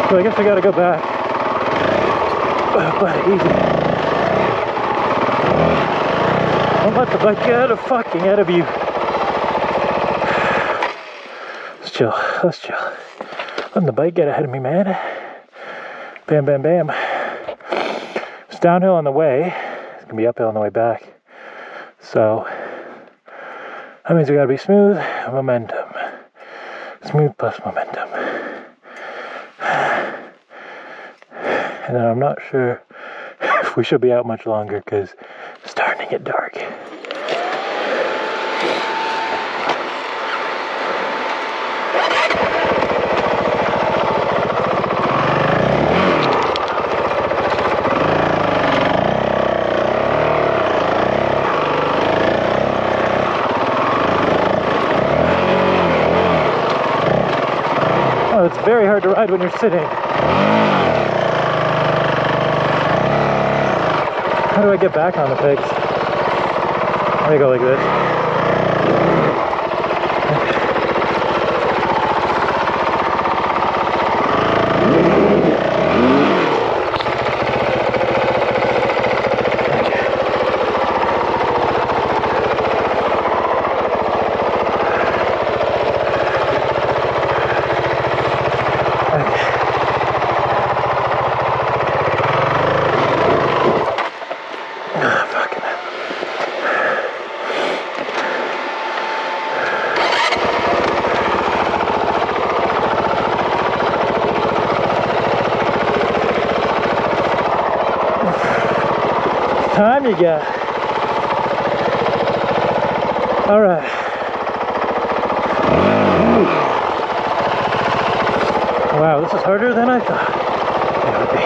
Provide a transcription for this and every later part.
So I guess I gotta go back. But easy. Don't let the bike get fucking out of you. Let's chill. Let's chill. Letting the bike get ahead of me, man. Bam, bam, bam. It's downhill on the way. It's gonna be uphill on the way back. So that means we gotta be smooth, momentum. Smooth plus momentum. And then I'm not sure if we should be out much longer because it's starting to get dark. Oh, it's very hard to ride when you're sitting. How do I get back on the pegs? Let me go like this. Time you got. All right. Wow, this is harder than I thought it would be.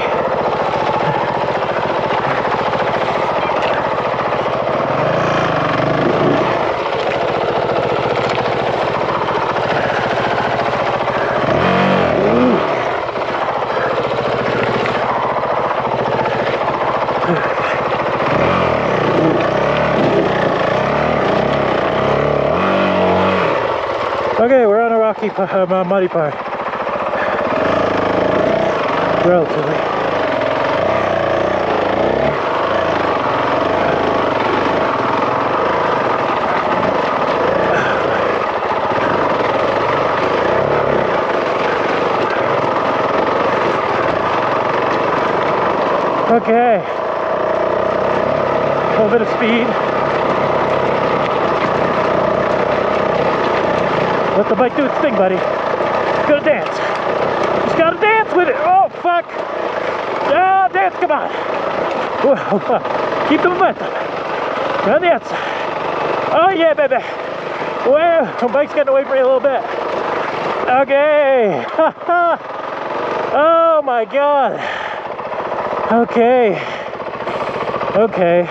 Okay, we're on a rocky, muddy part. Relatively. Okay. A little bit of speed. Let the bike do its thing, buddy. It's gonna dance. Just gotta dance with it. Oh, fuck. Ah, dance, come on. Whoa. Keep the momentum. On the outside. Oh, yeah, baby. Well, the bike's getting away from me a little bit. Okay. Oh, my God. Okay. Okay.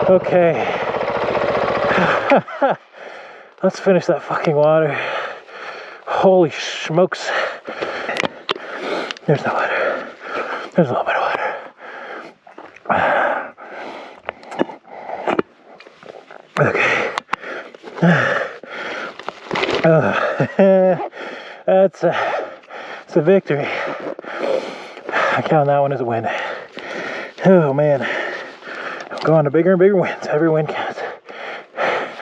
Okay. Let's finish that fucking water. Holy smokes. There's no water. There's a little bit of water. Okay. It's a victory. I count that one as a win. Oh man. I'm going to bigger and bigger wins. Every win counts.